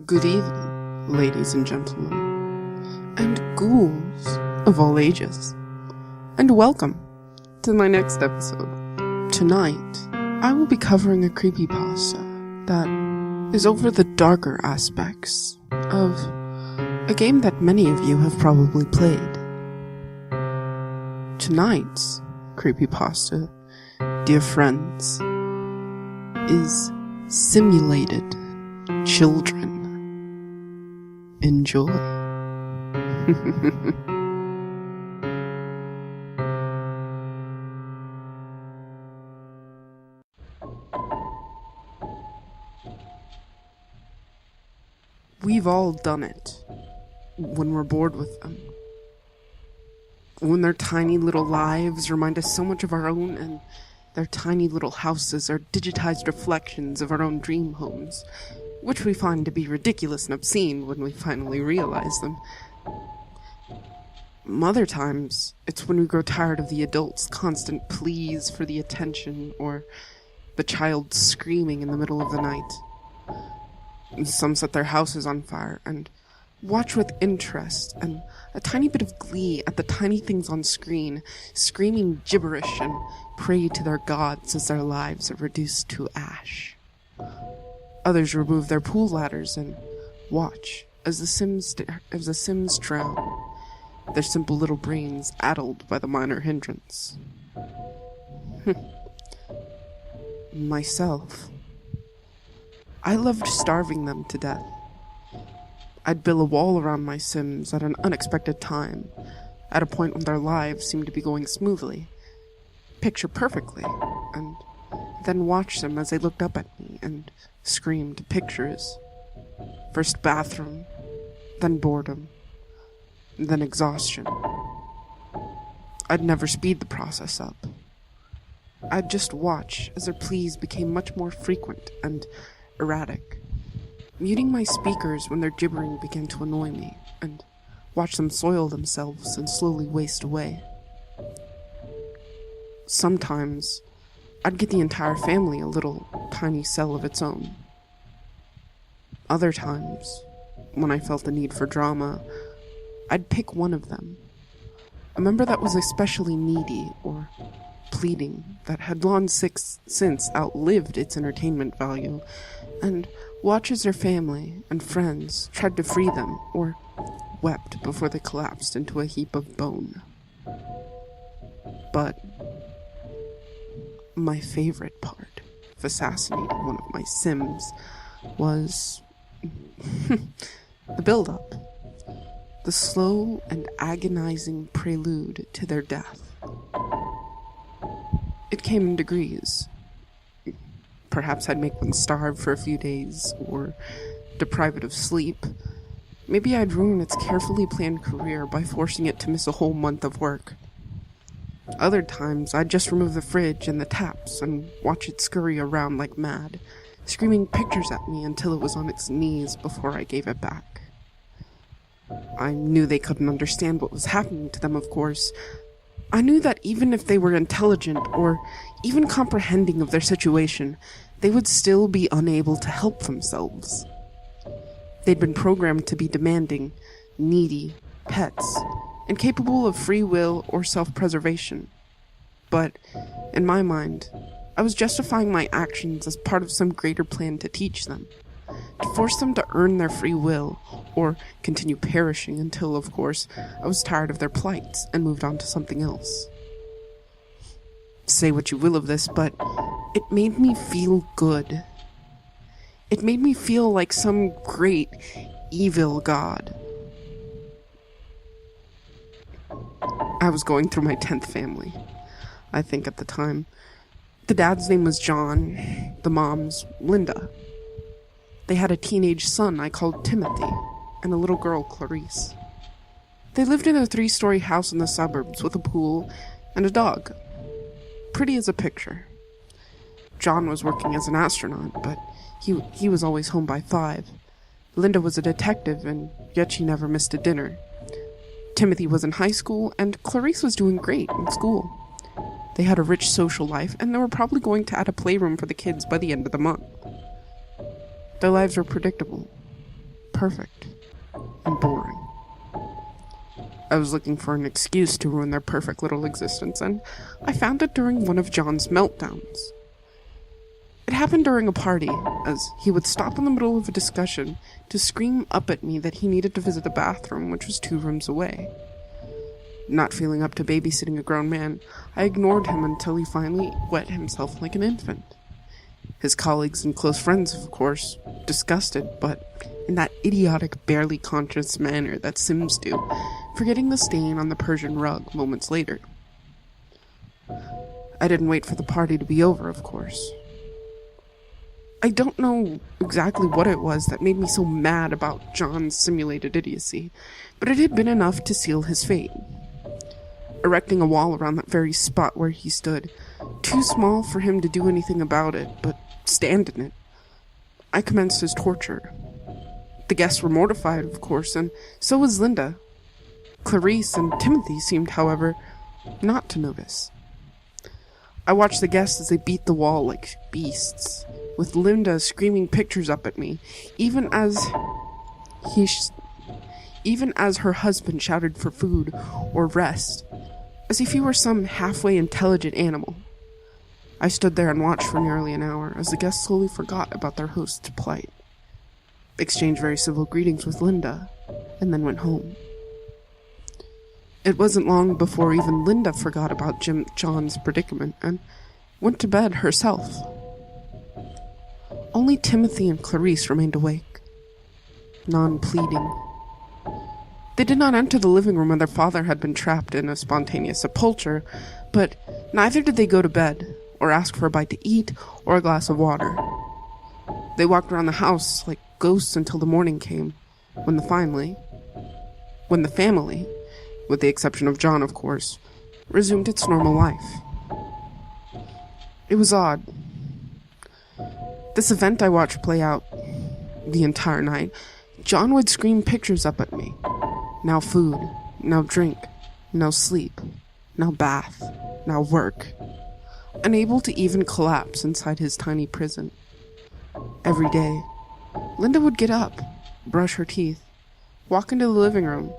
Good evening, ladies and gentlemen, and ghouls of all ages, and welcome to my next episode. Tonight, I will be covering a creepypasta that is over the darker aspects of a game that many of you have probably played. Tonight's creepypasta, dear friends, is Simulated Children. Enjoy. We've all done it when we're bored with them. When their tiny little lives remind us so much of our own, and their tiny little houses are digitized reflections of our own dream homes, which we find to be ridiculous and obscene when we finally realize them. Other times, it's when we grow tired of the adults' constant pleas for the attention, or the child screaming in the middle of the night. Some set their houses on fire and watch with interest and a tiny bit of glee at the tiny things on screen, screaming gibberish and pray to their gods as their lives are reduced to ash. Others remove their pool ladders and watch as the Sims drown, their simple little brains addled by the minor hindrance. Myself, I loved starving them to death. I'd build a wall around my Sims at an unexpected time, at a point when their lives seemed to be going smoothly, picture perfectly, and then watch them as they looked up at me and screamed pictures. First bathroom, then boredom, then exhaustion. I'd never speed the process up. I'd just watch as their pleas became much more frequent and erratic, muting my speakers when their gibbering began to annoy me, and watch them soil themselves and slowly waste away. Sometimes, I'd get the entire family a little tiny cell of its own. Other times, when I felt the need for drama, I'd pick one of them, a member that was especially needy or pleading, that had long since outlived its entertainment value, and watch as their family and friends tried to free them or wept before they collapsed into a heap of bone. But my favorite part of assassinating one of my Sims was the build-up, the slow and agonizing prelude to their death. It came in degrees. Perhaps I'd make one starve for a few days, or deprive it of sleep. Maybe I'd ruin its carefully planned career by forcing it to miss a whole month of work. Other times, I'd just remove the fridge and the taps and watch it scurry around like mad, screaming pictures at me until it was on its knees before I gave it back. I knew they couldn't understand what was happening to them, of course. I knew that even if they were intelligent or even comprehending of their situation, they would still be unable to help themselves. They'd been programmed to be demanding, needy pets, incapable of free will or self-preservation. But, in my mind, I was justifying my actions as part of some greater plan to teach them, to force them to earn their free will, or continue perishing until, of course, I was tired of their plights and moved on to something else. Say what you will of this, but it made me feel good. It made me feel like some great, evil god. I was going through my 10th family, I think at the time. The dad's name was John, the mom's Linda. They had a teenage son I called Timothy, and a little girl, Clarice. They lived in a 3-story house in the suburbs with a pool and a dog. Pretty as a picture. John was working as an astronaut, but he was always home by 5. Linda was a detective, and yet she never missed a dinner. Timothy was in high school, and Clarice was doing great in school. They had a rich social life, and they were probably going to add a playroom for the kids by the end of the month. Their lives were predictable. perfect and boring. I was looking for an excuse to ruin their perfect little existence, and I found it during one of John's meltdowns. It happened during a party, as he would stop in the middle of a discussion to scream up at me that he needed to visit the bathroom, which was 2 rooms away. Not feeling up to babysitting a grown man, I ignored him until he finally wet himself like an infant. His colleagues and close friends, of course, disgusted, but in that idiotic, barely conscious manner that Sims do, forgetting the stain on the Persian rug moments later. I didn't wait for the party to be over, of course. I don't know exactly what it was that made me so mad about John's simulated idiocy, but it had been enough to seal his fate. Erecting a wall around that very spot where he stood, too small for him to do anything about it, but stand in it, I commenced his torture. The guests were mortified, of course, and so was Linda. Clarice and Timothy seemed, however, not to notice. I watched the guests as they beat the wall like beasts, with Linda screaming pictures up at me, even as her husband shouted for food or rest, as if he were some halfway intelligent animal. I stood there and watched for nearly an hour as the guests slowly forgot about their host's plight, exchanged very civil greetings with Linda, and then went home. It wasn't long before even Linda forgot about John's predicament and went to bed herself. Only Timothy and Clarice remained awake, non-pleading. They did not enter the living room where their father had been trapped in a spontaneous sepulture, but neither did they go to bed, or ask for a bite to eat, or a glass of water. They walked around the house like ghosts until the morning came, when the family, with the exception of John, of course, resumed its normal life. It was odd. This event I watched play out the entire night. John would scream pictures up at me. Now food, now drink, now sleep, now bath, now work. Unable to even collapse inside his tiny prison. Every day, Linda would get up, brush her teeth, walk into the living room,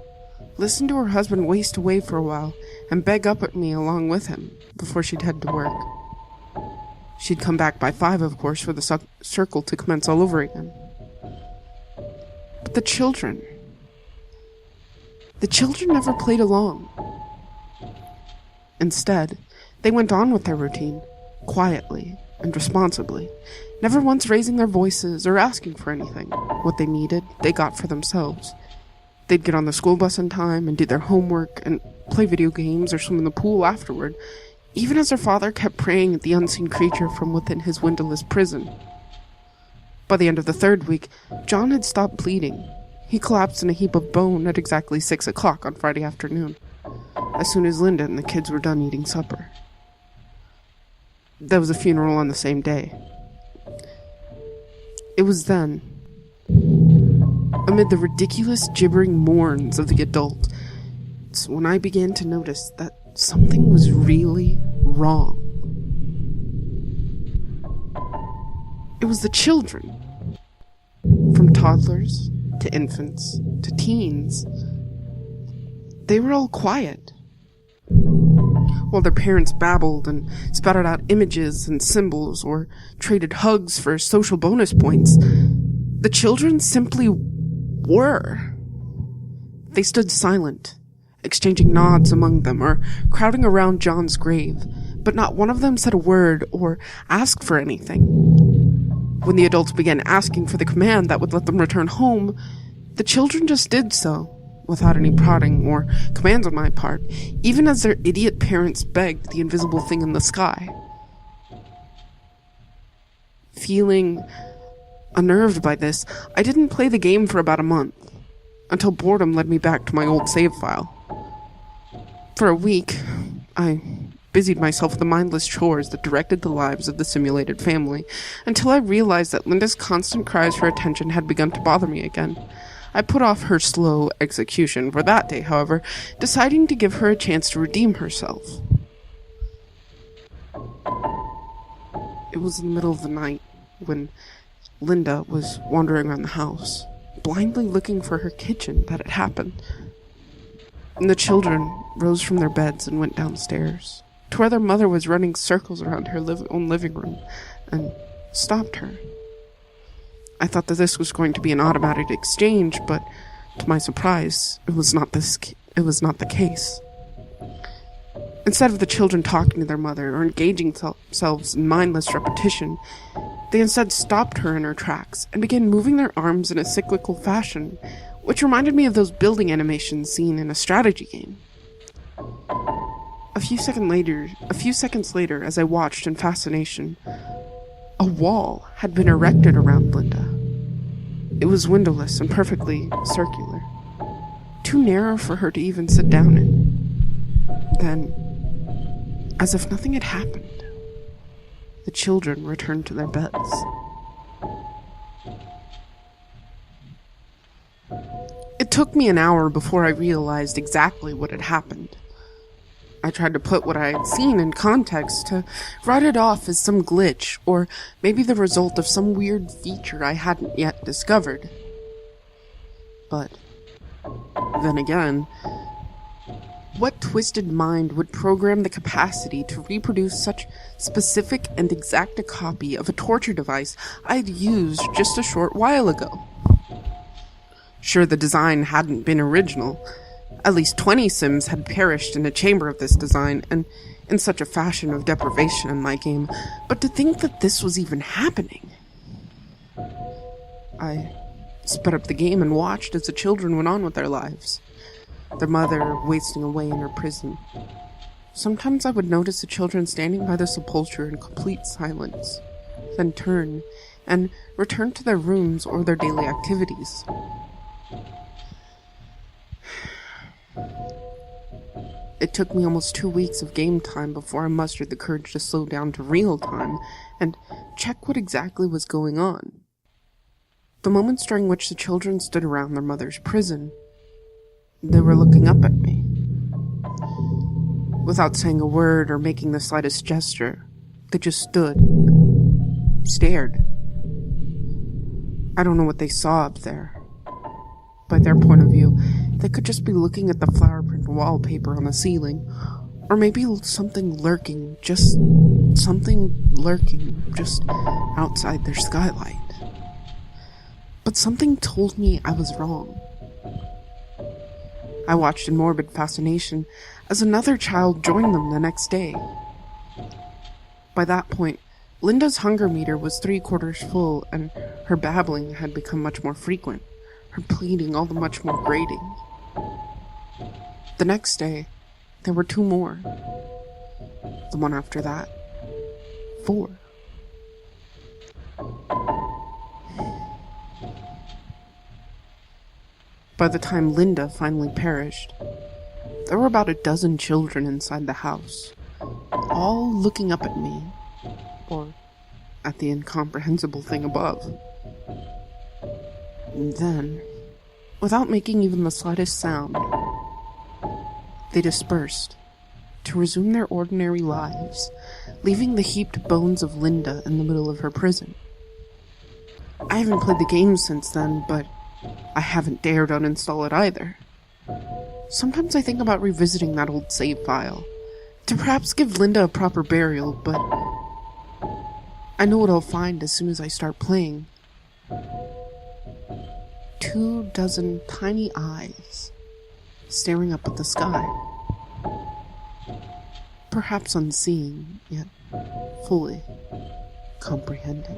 listen to her husband waste away for a while, and beg up at me along with him before she'd head to work. She'd come back by 5, of course, for the circle to commence all over again. But the children never played along. Instead, they went on with their routine, quietly and responsibly, never once raising their voices or asking for anything. What they needed, they got for themselves. They'd get on the school bus in time and do their homework and play video games or swim in the pool afterward, even as their father kept praying at the unseen creature from within his windowless prison. By the end of the 3rd week, John had stopped bleeding. He collapsed in a heap of bone at exactly 6 o'clock on Friday afternoon, as soon as Linda and the kids were done eating supper. There was a funeral on the same day. It was then, amid the ridiculous gibbering mourns of the adults, when I began to notice that something was really wrong. It was the children. From toddlers to infants to teens. They were all quiet. While their parents babbled and spouted out images and symbols or traded hugs for social bonus points, the children simply were. They stood silent, exchanging nods among them or crowding around John's grave, but not one of them said a word or asked for anything. When the adults began asking for the command that would let them return home, the children just did so, without any prodding or commands on my part, even as their idiot parents begged the invisible thing in the sky. Feeling unnerved by this, I didn't play the game for about a month, until boredom led me back to my old save file. For a week, I busied myself with the mindless chores that directed the lives of the simulated family, until I realized that Linda's constant cries for attention had begun to bother me again. I put off her slow execution for that day, however, deciding to give her a chance to redeem herself. It was in the middle of the night when Linda was wandering around the house, blindly looking for her kitchen that had happened. And the children rose from their beds and went downstairs to where their mother was running circles around her own living room and stopped her. I thought that this was going to be an automatic exchange, but to my surprise, it was not the case. Instead of the children talking to their mother or engaging themselves in mindless repetition, they instead stopped her in her tracks and began moving their arms in a cyclical fashion, which reminded me of those building animations seen in a strategy game. A few seconds later, as I watched in fascination, a wall had been erected around Linda. It was windowless and perfectly circular, too narrow for her to even sit down in. Then, as if nothing had happened, the children returned to their beds. It took me an hour before I realized exactly what had happened. I tried to put what I had seen in context to write it off as some glitch, or maybe the result of some weird feature I hadn't yet discovered. But then again, what twisted mind would program the capacity to reproduce such specific and exact a copy of a torture device I'd used just a short while ago? Sure, the design hadn't been original. At least 20 Sims had perished in a chamber of this design, and in such a fashion of deprivation in my game, but to think that this was even happening. I sped up the game and watched as the children went on with their lives, their mother wasting away in her prison. Sometimes I would notice the children standing by the sepulchre in complete silence, then turn and return to their rooms or their daily activities. It took me almost 2 weeks of game time before I mustered the courage to slow down to real time and check what exactly was going on. The moments during which the children stood around their mother's prison, they were looking up at me. Without saying a word or making the slightest gesture, they just stood and stared. I don't know what they saw up there. By their point of view, they could just be looking at the flower print wallpaper on the ceiling, or maybe something lurking just outside their skylight. But something told me I was wrong. I watched in morbid fascination as another child joined them the next day. By that point, Linda's hunger meter was 3/4 full, and her babbling had become much more frequent, her pleading all the much more grating. The next day, there were 2 more. The one after that, 4. By the time Linda finally perished, there were about 12 children inside the house, all looking up at me, or at the incomprehensible thing above. And then, without making even the slightest sound, they dispersed to resume their ordinary lives, leaving the heaped bones of Linda in the middle of her prison. I haven't played the game since then, but I haven't dared uninstall it either. Sometimes I think about revisiting that old save file, to perhaps give Linda a proper burial, but I know what I'll find as soon as I start playing. 24 tiny eyes staring up at the sky. Perhaps unseeing, yet fully comprehending.